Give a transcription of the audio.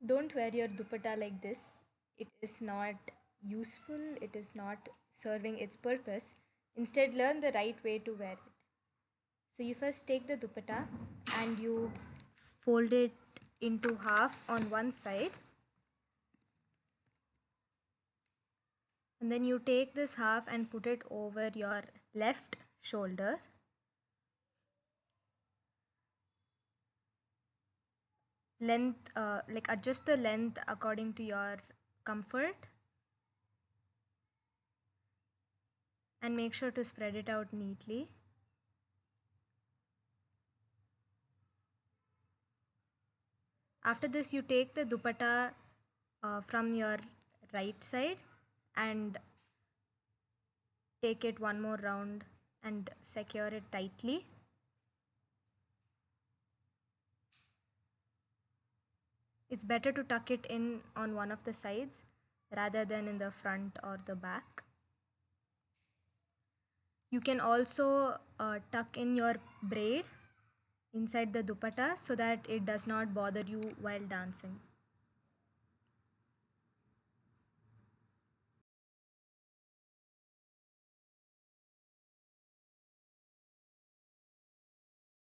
Don't wear your dupatta like this. It is not useful, it is not serving its purpose. Instead, learn the right way to wear it. So, you first take the dupatta and you fold it into half on one side, and then you take this half and put it over your left shoulder. Length, like adjust the length according to your comfort, and make sure to spread it out neatly. After this, you take the dupatta from your right side and take it one more round and secure it tightly. It's better to tuck it in on one of the sides rather than in the front or the back. You can also tuck in your braid inside the dupatta so that it does not bother you while dancing.